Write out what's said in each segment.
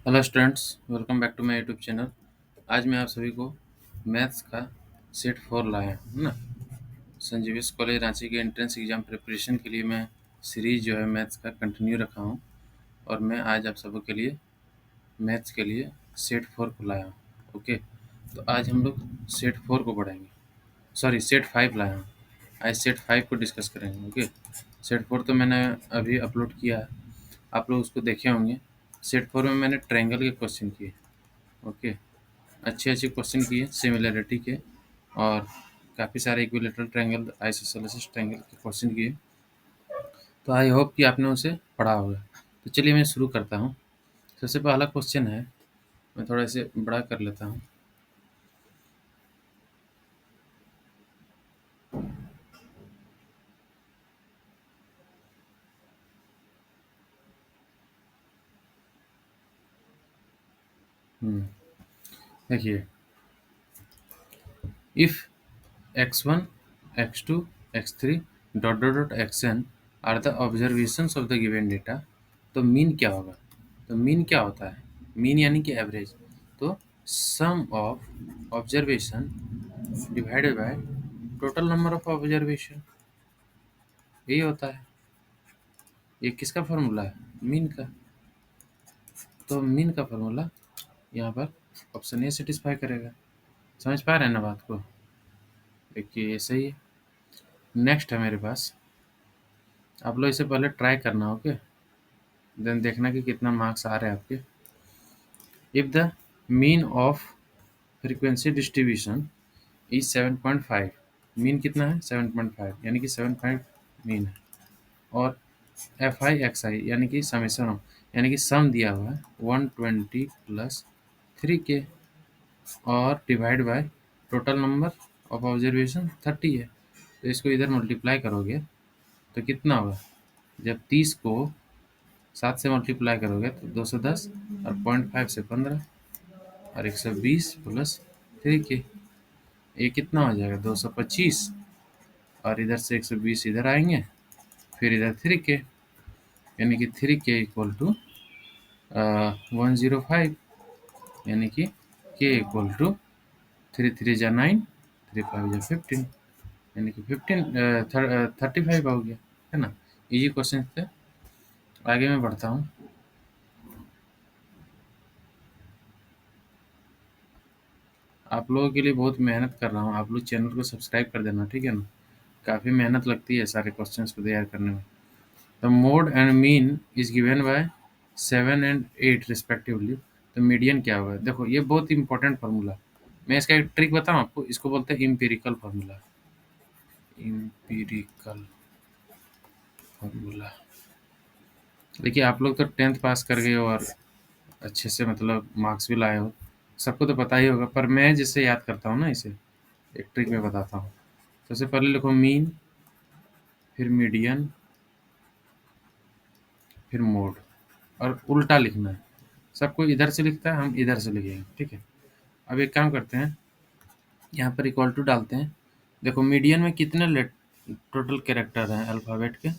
Hello students, welcome back to my YouTube channel. आज मैं आप सभी को मैथ्स का सेट 4 लाया हूँ ना। संजीविस कॉलेज रांची के एंट्रेंस एग्जाम प्रिपरेशन के लिए मैं सीरीज जो है मैथ्स का कंटिन्यू रखा हूँ और मैं आज आप सबों के लिए मैथ्स के लिए सेट 4 को लाया हूँ। ओके, तो आज हम लोग सेट 4 को पढ़ेंगे। सॉरी, सेट 5 लाया हूँ। आज सेट 5 को डिस्कस करेंगे। ओके, सेट 4 तो मैंने अभी अपलोड किया है, आप लोग उसको देखे होंगे। सेट 4 में मैंने ट्रायंगल के क्वेश्चन किए। ओके, अच्छे अच्छे क्वेश्चन किए सिमिलरिटी के, और काफ़ी सारे इक्विलेटरल ट्रायंगल, आइसोसेलेस ट्रायंगल के क्वेश्चन किए। तो आई होप कि आपने उसे पढ़ा होगा। तो चलिए मैं शुरू करता हूँ। सबसे पहला क्वेश्चन है, मैं थोड़ा इसे बड़ा कर लेता हूँ। देखिए, if x1, x2, x3 dot dot dot xn are the observations of the given data, तो मीन क्या होगा? तो मीन क्या होता है? मीन यानी कि एवरेज। तो sum of observation divided by total number of observation, यही होता है। ये किसका फॉर्मूला है? मीन का। तो मीन का फॉर्मूला यहाँ पर ऑप्शन ए सेटिस्फाई करेगा। समझ पा रहे हैं ना बात को? देखिए, ये सही है। नेक्स्ट है मेरे पास, आप लोग इसे पहले ट्राई करना। ओके, देन देखना कि कितना मार्क्स आ रहे हैं आपके। If the mean of frequency distribution is 7.5, mean कितना है? 7.5, यानी कि 7.5 मीन है। और एफ आई एक्स आई यानी कि समेशन ऑफ, यानी कि सम दिया हुआ है 120 प्लस 3k, और divide by total number of observation 30 है। तो इसको इधर मल्टीप्लाई करोगे तो कितना होगा? जब 30 को 7 से मल्टीप्लाई करोगे तो 210, और 0.5 से 15, और 120 प्लस 3k, ये कितना हो जाएगा? 225, और इधर से 120 इधर आएंगे, फिर इधर 3k, यानी कि 3k इक्वल टू 105, यानी कि k इक्वल टू 3 3 जा 9, 3 5 जा 15, यानी कि 35 हो गया, है ना। इजी क्वेश्चन थे। आगे मैं बढ़ता हूँ। आप लोगों के लिए बहुत मेहनत कर रहा हूँ, आप लोग चैनल को सब्सक्राइब कर देना, ठीक है ना। काफ़ी मेहनत लगती है सारे क्वेश्चंस को तैयार करने में। The mode and mean is given by 7 and 8 respectively. तो मीडियन क्या होगा? देखो, ये बहुत इंपॉर्टेंट फार्मूला। मैं इसका एक ट्रिक बताऊँ आपको, इसको बोलते हैं इम्पेरिकल फार्मूला। Empirical formula. देखिए, आप लोग तो 10th पास कर गए हो और अच्छे से मतलब मार्क्स भी लाए हो, सबको तो पता ही होगा, पर मैं जिससे याद करता हूँ ना, इसे एक ट्रिक में बताता हूँ। सबसे पहले लिखो मीन, फिर मीडियन, फिर मोड, और उल्टा लिखना है। सबको इधर से लिखता है, हम इधर से लिखेंगे, ठीक है। अब एक काम करते हैं, यहाँ पर इक्वल टू डालते हैं। देखो, मीडियन में कितने टोटल कैरेक्टर हैं अल्फ़ाबेट के?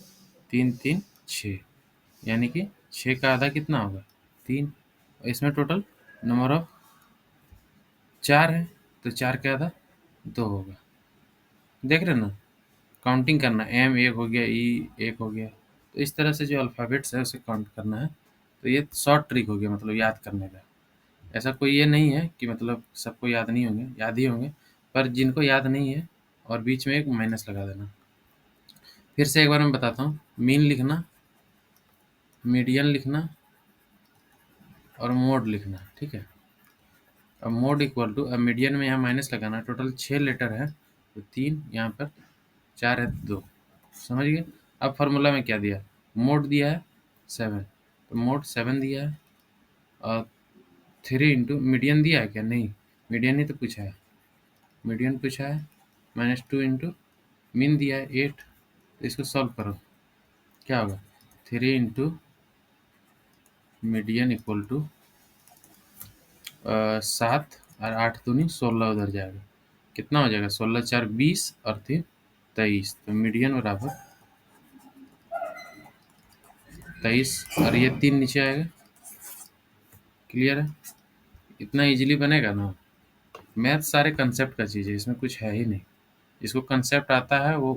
3 3 6, यानी कि 6 का आधा कितना होगा? 3। इसमें टोटल नंबर ऑफ 4 है, तो 4 का आधा 2 होगा। देख रहे हैं ना, काउंटिंग करना, एम एक हो गया, ई एक हो गया। तो इस तरह से जो अल्फ़ाबेट्स है उसे काउंट करना है। तो ये शॉर्ट ट्रिक हो गया, मतलब याद करने का। ऐसा कोई ये नहीं है कि मतलब सबको याद नहीं होंगे, याद ही होंगे, पर जिनको याद नहीं है, और बीच में एक माइनस लगा देना। फिर से एक बार मैं बताता हूँ, मीन लिखना, मीडियन लिखना, और मोड लिखना, ठीक है। अब मोड इक्वल टू, अब मीडियन में यहाँ माइनस लगाना, टोटल 6 लेटर है, तो 3 यहाँ पर, 4 है 2। समझ गए? अब फार्मूला में क्या दिया? मोड दिया है 7, तो मोड 7 दिया है, और 3 इंटू मीडियन दिया है क्या? नहीं, मीडियन ही तो पूछा है, मीडियन पूछा है, -2 इंटू मीन दिया है 8। तो इसको सॉल्व करो, क्या होगा? 3 इंटू मीडियन इक्वल टू 7, और 8 दूनी 16 उधर जाएगा, कितना हो जाएगा? 16 4 20, और फिर 23। तो मीडियन बराबर 23, और ये 3 नीचे आएगा, क्लियर है? इतना इजीली बनेगा ना। मैथ सारे कंसेप्ट का चीज़ है, इसमें कुछ है ही नहीं। जिसको कंसेप्ट आता है वो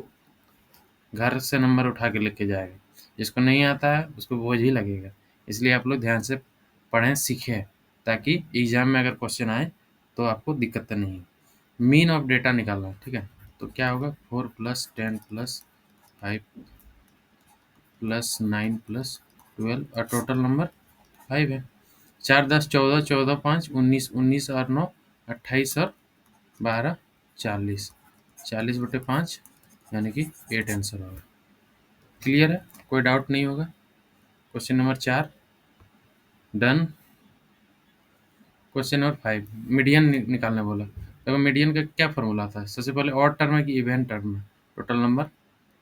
घर से नंबर उठा के लेके जाएगा, जिसको नहीं आता है उसको बोझ ही लगेगा। इसलिए आप लोग ध्यान से पढ़ें, सीखें, ताकि एग्जाम में अगर क्वेश्चन आए तो आपको दिक्कत नहीं। मीन ऑफ डेटा निकालना, ठीक है? तो क्या होगा, 4 + 10 + 5 + 9 + 12 और टोटल नंबर 5 है। 4 10 14 14 5 19 19 और 9 28 और 12 40 40/5 यानी कि 8 आंसर होगा। क्लियर है? कोई डाउट नहीं होगा। Question number 4 done. Question number 5 median निकालने बोला। देखो मीडियन का क्या फॉर्मूला था, सबसे पहले ऑड टर्म है कि इवन टर्म है, टोटल नंबर।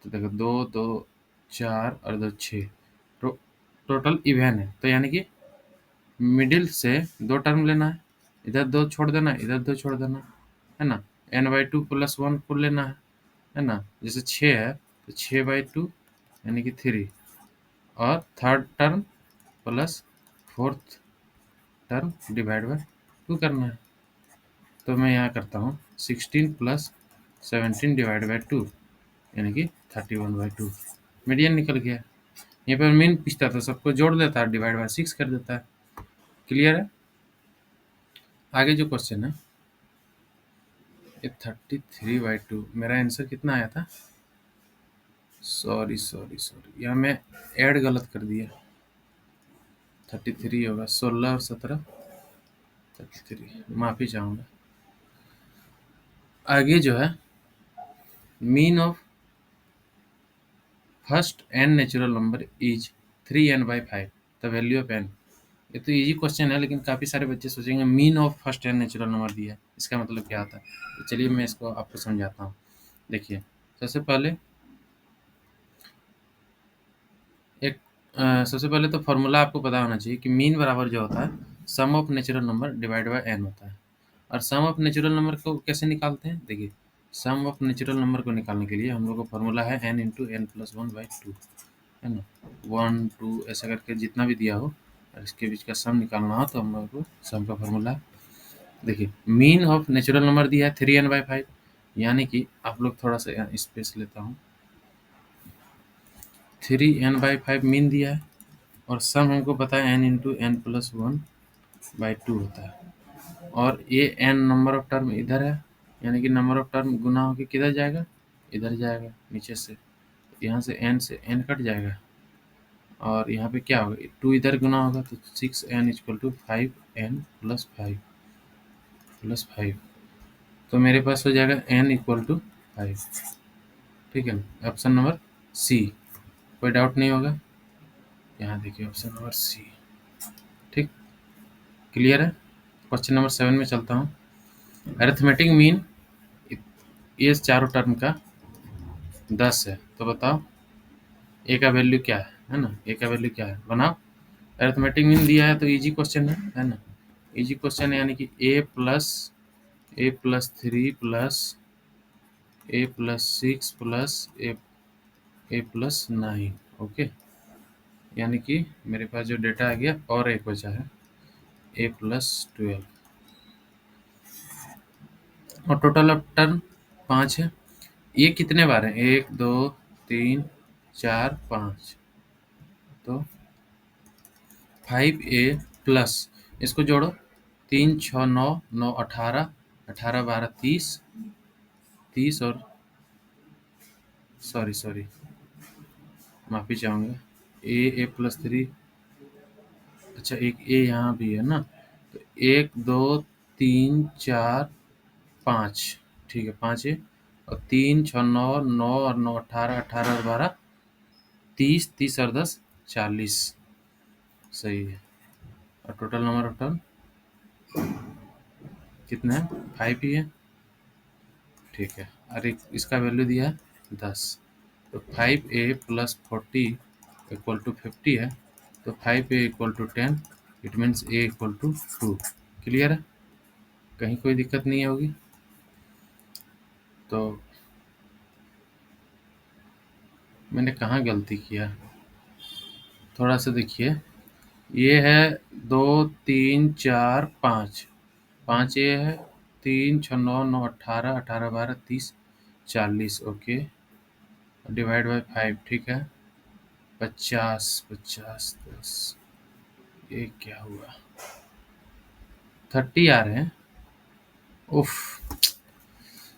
तो देखो 2 2 4 और 2 6, तो टोटल इवन है, तो यानी कि मिडिल से 2 टर्म लेना है, इधर 2 छोड़ देना है, इधर 2 छोड़ देना है ना। n/2 + 1 को लेना है ना। जैसे 6 है तो 6/2 यानी कि 3, और third term plus fourth term divide by 2 करना है। तो मैं यहाँ करता हूँ 16 + 17 डिवाइड बाय 2 यानी कि 31/2। मीडियन निकल गया। यहाँ पर मीन पूछता था, सबको जोड़ देता है, डिवाइड बाय 6 कर देता है। क्लियर है? आगे जो क्वेश्चन है ये 33/2, मेरा आंसर कितना आया था? सॉरी सॉरी सॉरी, यहाँ मैं ऐड गलत कर दिया। 33 होगा, 16 और 17 33, माफ़ी चाहूँगा। आगे जो है mean of first n natural number is 3n/5, the value of n। ये तो इजी क्वेश्चन है, लेकिन काफ़ी सारे बच्चे सोचेंगे mean of first n natural number दिया है, इसका मतलब क्या होता है। तो चलिए मैं इसको आपको समझाता हूँ। देखिए, सबसे पहले सबसे पहले तो फॉर्मूला आपको पता होना चाहिए कि मीन बराबर जो होता है sum of natural number divide by n होता है। और सम ऑफ नेचुरल नंबर को कैसे निकालते हैं? देखिए, सम ऑफ नेचुरल नंबर को निकालने के लिए हम लोग को फॉर्मूला है n × n + 1/2, है ना। 1 2 ऐसा करके जितना भी दिया हो और इसके बीच का सम निकालना हो तो हम लोग को सम का फॉर्मूला। देखिए, मीन ऑफ नेचुरल नंबर दिया है 3n/5, यानी कि आप लोग थोड़ा सा यहाँ स्पेस लेता हूँ, 3n/5 मीन दिया है, और सम हमको पता है n × n + 1/2 होता है। और ये n नंबर ऑफ टर्म इधर है, यानी कि नंबर ऑफ टर्म गुना होकर किधर जाएगा? इधर जाएगा नीचे से। यहाँ से n कट जाएगा, और यहाँ पे क्या होगा, 2 इधर गुना होगा तो 6n = 5n + 5 + 5। तो मेरे पास हो जाएगा n = 5। ठीक है ना, ऑप्शन नंबर सी। कोई डाउट नहीं होगा। यहाँ देखिए ऑप्शन नंबर सी। ठीक, क्लियर है? क्वेश्चन नंबर 7 में चलता हूँ। अरिथमेटिक मीन ये चारों टर्म का 10 है, तो बताओ ए का वैल्यू क्या है ना। ए का वैल्यू क्या है, बनाओ। अरिथमेटिक मीन दिया है तो इजी क्वेश्चन है ना। इजी क्वेश्चन है, यानी कि a+3 +a+6 a+9। ओके, यानी कि मेरे पास जो डेटा आ गया और एक बचा है a+12, और टोटल ऑफ टर्म 5 है। ये कितने बार है? 1 2 3 4 5, तो 5a+ इसको जोड़ो, 3 6 9 9 18 18 12 30 30 और सॉरी सॉरी माफ़ी चाहूँगा, a+3। अच्छा, एक ए यहाँ भी है ना, तो 1 2 3 4 5, ठीक है, 5 और 3 6 9 9 और 9 18 18 और 12 30 30 और 10 40, सही है। और टोटल नंबर ऑफ टर्म कितना है? 5 ही है। ठीक है, और इसका वैल्यू दिया है 10, तो 5a+40 = 50 है, तो 5a = 10, it means a = 2। Clear है? कहीं कोई दिक्कत नहीं होगी। तो मैंने कहाँ गलती किया, थोड़ा सा देखिए। ये है 2 3 4 5, 5 ये है, 3 6 9 9 18 18 12 30 40, ओके, डिवाइड बाय 5, ठीक है, 50 50 10, ये क्या हुआ, 30 आ रहे हैं। उफ,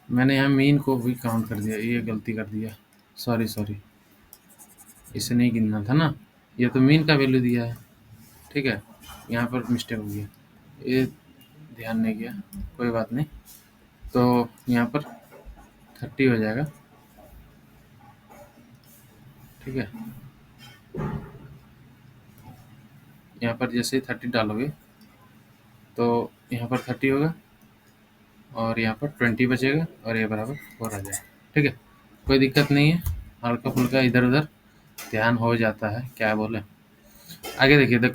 मैंने यहाँ मीन को भी काउंट कर दिया, ये गलती कर दिया, सॉरी सॉरी, इसे नहीं गिनना था ना, ये तो मीन का वैल्यू दिया है, ठीक है, यहाँ पर मिस्टेक हो गया, ये ध्यान नहीं किया, कोई बात नहीं। तो यहाँ पर 30 हो जाएगा, ठीक है, यहाँ पर जैसे ही 30 डालोगे तो यहाँ पर 30 होगा और यहाँ पर 20 बचेगा और ये बराबर 4 आ जाएगा, ठीक है, कोई दिक्कत नहीं है, हल्का फुल्का इधर उधर ध्यान हो जाता है, क्या बोले। आगे देखिए, the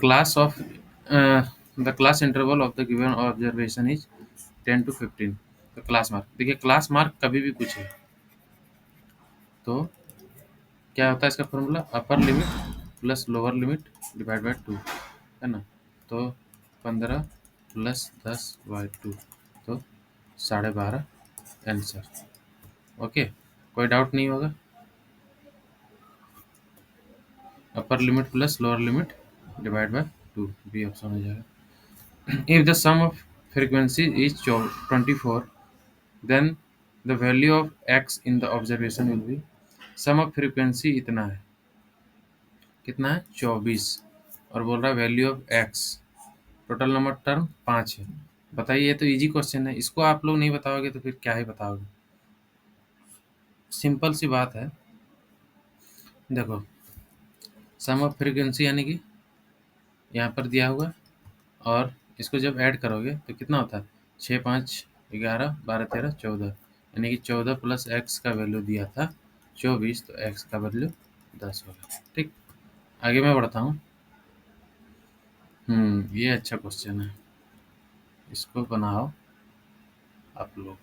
class interval of the given observation is 10 to 15, तो क्लास मार्क, देखिए क्लास मार्क कभी भी पूछे तो क्या होता है इसका formula, upper limit plus lower limit divide by 2, है ना, तो 15 प्लस 10 बाय 2, तो 12.5 आंसर, ओके, कोई डाउट नहीं होगा, upper limit plus lower limit divide by 2, B option हो जाएगा। If the sum of frequency is 24, then the value of x in the observation will be, sum of frequency इतना है, कितना है 24, और बोल रहा है value of x, total number term 5 है, बताइए, ये तो इजी क्वेश्चन है, इसको आप लोग नहीं बताओगे तो फिर क्या ही बताओगे, सिंपल सी बात है। देखो, सम ऑफ फ्रीक्वेंसी यानी कि यहाँ पर दिया हुआ, और इसको जब ऐड करोगे तो कितना होता है, 6 5 11 12 13 14, यानी कि 14 प्लस एक्स का वैल्यू दिया था 24, तो एक्स का वैल्यू 10 होगा, ठीक, आगे मैं बढ़ता हूँ। ये अच्छा क्वेश्चन है, इसको बनाओ आप लोग,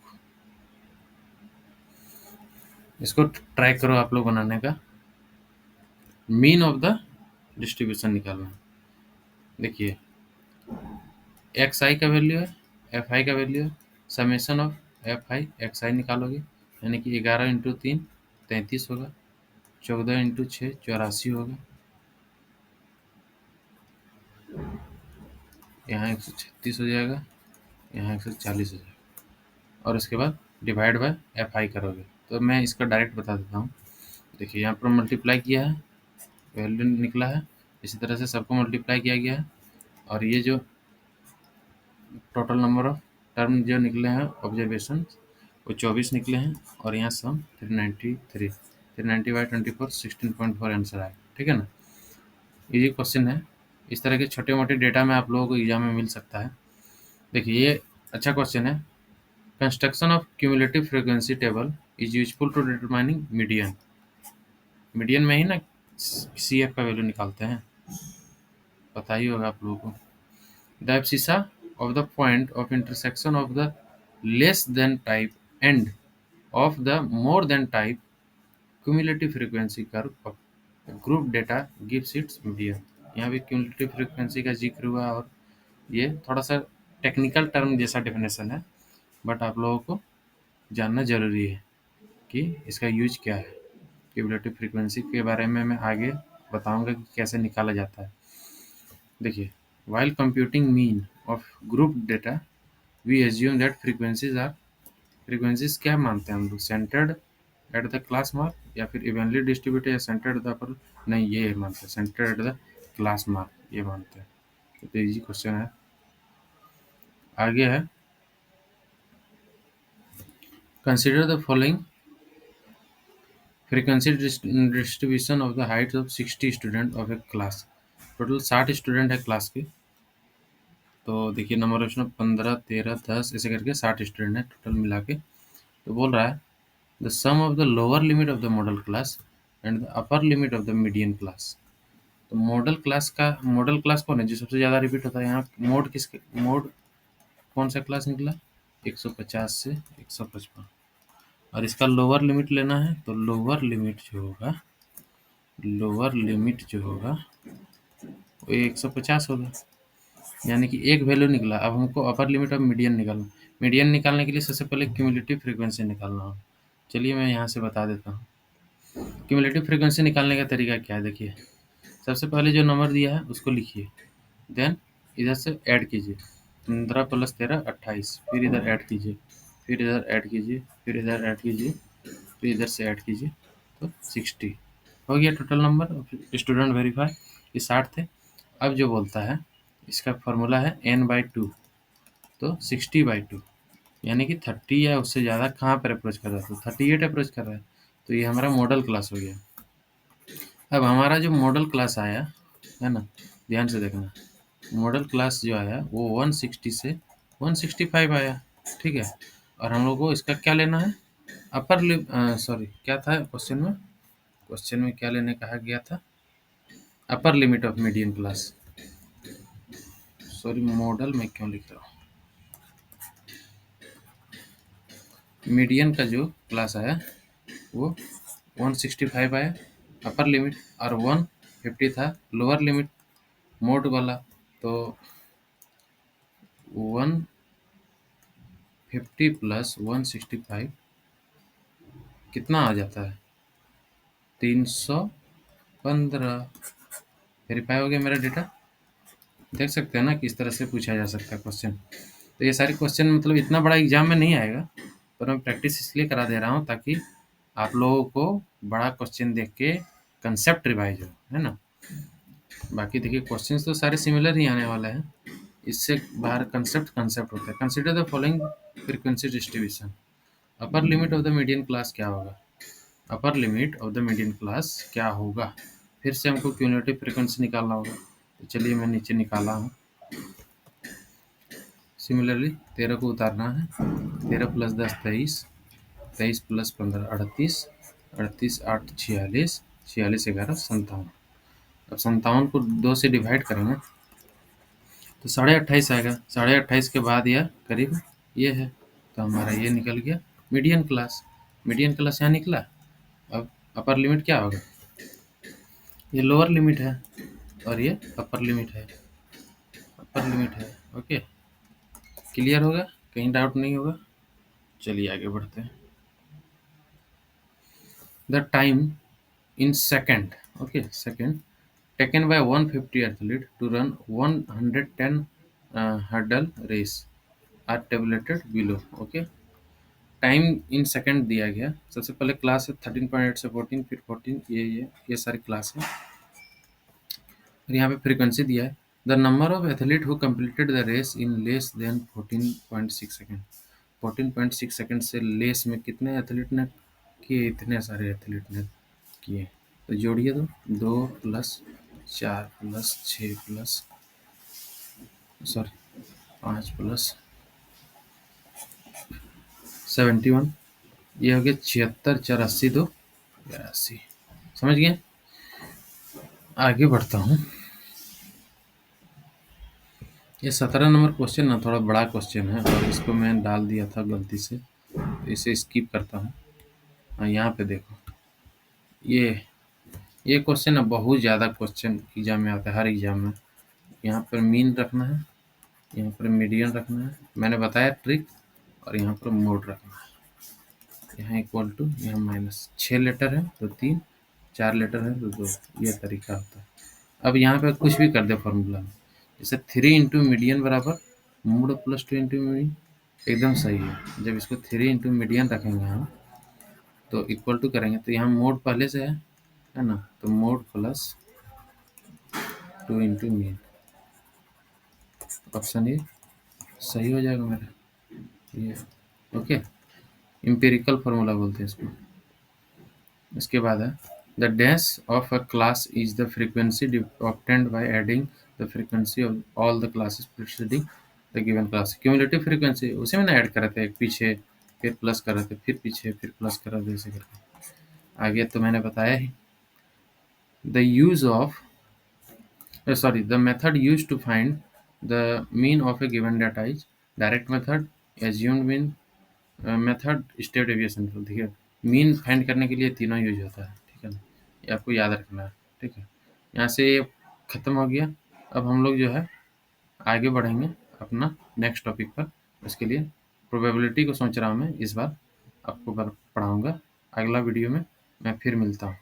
इसको ट्राई करो आप लोग बनाने का, मीन ऑफ द डिस्ट्रीब्यूशन निकालना। देखिए, एक्स आई का वैल्यू है, एफ आई का वैल्यू है, summation of F I X I निकालोगे, यानी कि 11 × 3 33 होगा, 14 × 6 84 होगा, यहाँ 136 हो जाएगा, यहाँ 140 हो जाएगा, और उसके बाद डिवाइड बाय एफ आई करोगे, तो मैं इसका डायरेक्ट बता देता हूँ। देखिए, यहाँ पर मल्टीप्लाई किया है, वैल्यू निकला है, इसी तरह से सबको मल्टीप्लाई किया गया है, और ये जो टोटल नंबर ऑफ टर्म जो निकले हैं ऑब्जर्वेशन वो 24 निकले हैं, और यहाँ सम 393, 390/24 16.4 आंसर आया, ठीक है ना, ये क्वेश्चन है, इस तरह के छोटे मोटे डेटा में आप लोगों को एग्जाम में मिल सकता है। देखिए, ये अच्छा क्वेश्चन है, construction of cumulative frequency table is useful to determining median, median में ही ना सी एफ का वैल्यू निकालते हैं, पता ही होगा आप लोगों को। The abscissa of the point of intersection of the less than type end of the more than type cumulative frequency curve of group data gives its median, यहाँ भी cumulative frequency का जिक्र हुआ, और ये थोड़ा सा टेक्निकल टर्म जैसा डेफिनेशन है, बट आप लोगों को जानना जरूरी है कि इसका यूज क्या है, क्यूमुलेटिव फ्रीक्वेंसी के बारे में मैं आगे बताऊंगा कि कैसे निकाला जाता है। देखिए, while computing mean of group data we assume that frequencies क्या मानते हैं हम लोग, centred at the class mark, या फिर इवनली डिस्ट्रीब्यूटेड, या सेंटर्ड एट द अपर, नहीं ये मानते हैं centred at the class mark, ये मानते हैं, तो इजी क्वेश्चन है। आगे है, consider the following frequency distribution of the height of 60 student of A class, total 60 student है क्लास के, तो देखिए नंबर ऑप्शन 15 13 10 ऐसे करके 60 स्टूडेंट है टोटल मिला के, तो बोल रहा है the sum of the lower limit of the modal class and the upper limit of the median class, तो मॉडल क्लास कौन है जो सबसे ज़्यादा रिपीट होता है, यहाँ मोड कौन सा क्लास निकला, 150 से 155, और इसका लोअर लिमिट लेना है, तो लोअर लिमिट जो होगा तो ये 150 हो गया, यानी कि एक वैल्यू निकला। अब हमको अपर लिमिट ऑफ मीडियन निकालना। मीडियन निकालने के लिए सबसे पहले क्यूमुलेटिव फ्रीक्वेंसी निकालना होगा। चलिए मैं यहाँ से बता देता हूँ। क्यूमुलेटिव फ्रीक्वेंसी निकालने का तरीका क्या है, देखिए। सबसे पहले जो नंबर दिया है उसको लिखिए, देन इधर से ऐड कीजिए। 15 + 13 28, फिर इधर ऐड कीजिए, फिर इधर ऐड कीजिए, फिर इधर ऐड कीजिए, फिर इधर से ऐड कीजिए, तो 60 हो गया टोटल नंबर। स्टूडेंट वेरीफाई ये 60 थे। अब जो बोलता है इसका फॉर्मूला है n/2, तो 60/2 यानी कि 30 या उससे ज़्यादा कहाँ पर अप्रोच कर रहा है, तो 38 अप्रोच कर रहा है। तो ये हमारा मॉडल क्लास हो गया। अब हमारा जो मॉडल क्लास आया है ना, ध्यान से देखना, मॉडल क्लास जो आया वो 160 से 165 आया, ठीक है। और हम लोग को इसका क्या लेना है, अपर लिमिट, सॉरी क्या था क्वेश्चन में, क्वेश्चन में क्या लेने कहा गया था, अपर limit of median class. Sorry model में क्यों लिख रहा हूँ, मीडियन का जो क्लास आया वो 165 आया अपर लिमिट, और 150 था लोअर लिमिट मोड वाला। तो 150 + 165 कितना आ जाता है, 315। वेरीफाई हो गया मेरा डेटा। देख सकते हैं ना किस तरह से पूछा जा सकता है क्वेश्चन। तो ये सारे क्वेश्चन मतलब इतना बड़ा एग्जाम में नहीं आएगा, पर मैं प्रैक्टिस इसलिए करा दे रहा हूँ ताकि आप लोगों को बड़ा क्वेश्चन देख के कंसेप्ट रिवाइज हो, है ना। बाकी देखिए क्वेश्चंस तो सारे सिमिलर ही आने वाले हैं, इससे बाहर कंसेप्ट कंसेप्ट होता है। Consider the following frequency distribution. Upper limit of the median class क्या होगा, upper limit of the median class क्या होगा, फिर से हमको क्यूमुलेटिव फ्रीक्वेंसी निकालना होगा। तो चलिए मैं नीचे निकाला हूँ। सिमिलरली 13 को उतारना है, 13 + 10 23, 23 + 15 38, 38 8 46, 46 11 57। अब 57 को 2 से डिवाइड करेंगे तो 28.5 आएगा। 28.5 के बाद यह करीब ये है, तो हमारा ये निकल गया मीडियन क्लास। मीडियन क्लास यहाँ निकला। अब अपर लिमिट क्या होगा, ये लोअर लिमिट है और ये अपर लिमिट है, अपर लिमिट है। ओके, क्लियर होगा, कहीं डाउट नहीं होगा। चलिए आगे बढ़ते हैं। The time in second, okay second, taken by 150 athlete to run 110 hurdle race are tabulated below। Okay, time in second दिया गया। सबसे पहले क्लास है 13.8 से 14, फिर 14, ये सारी क्लास है। और यहाँ पे फ्रीक्वेंसी दिया है, the number of athlete who completed the race in less than 14.6 second. 14.6 second से लेस में कितने एथलीट ने किए, इतने सारे एथलीट ने किए। तो जोड़िए, तो 2 + 4 + 6 + सॉरी 5 + 71, ये हो गया 76 84 2 82। समझ गए। आगे बढ़ता हूँ। ये 17 नंबर क्वेश्चन ना थोड़ा बड़ा क्वेश्चन है और इसको मैं डाल दिया था गलती से, तो इसे स्किप करता हूँ। हाँ यहाँ पे देखो, ये क्वेश्चन ना बहुत ज़्यादा क्वेश्चन एग्जाम में आता है, हर एग्जाम में। यहाँ पर मीन रखना है, यहाँ पर मीडियन रखना है, मैंने बताया ट्रिक, और यहाँ पर मोड रखना है। यहाँ इक्वल टू, यहाँ माइनस, 6 लेटर है तो 3, 4 लेटर है तो 2, ये तरीका होता है। अब यहाँ पे कुछ भी कर दे फॉर्मूला में, जैसे 3 इंटू मीडियन बराबर मोड + 2 इंटू मीडियन, एकदम सही है। जब इसको 3 इंटू मीडियन रखेंगे हम तो इक्वल टू करेंगे, तो यहाँ मोड पहले से है ना, तो mode + 2 into mean, option A सही हो जाएगा मेरा ये। ओके, इम्पेरिकल फार्मूला बोलते हैं इसको। इसके बाद है, the dash of a class is the frequency obtained by adding the frequency of all the classes preceding the given class. Cumulative frequency उसी में ना ऐड कर रहे थे, एक पीछे फिर प्लस कर रहे थे, फिर पीछे फिर प्लस कर रहे थे, ऐसे करके आगे तो मैंने बताया ही। The use of sorry the method use to find the mean of a given data is direct method, assumed mean method, step deviation. देखिए मीन फाइंड करने के लिए तीनों यूज होता है, ठीक है ना, ये आपको याद रखना है। ठीक है, यहाँ से ये खत्म हो गया। अब हम लोग जो है आगे बढ़ेंगे अपना नेक्स्ट टॉपिक पर। उसके लिए प्रोबेबिलिटी को सोच रहा हूँ मैं इस बार आपको पढ़ाऊँगा। अगला वीडियो में मैं फिर मिलता हूँ।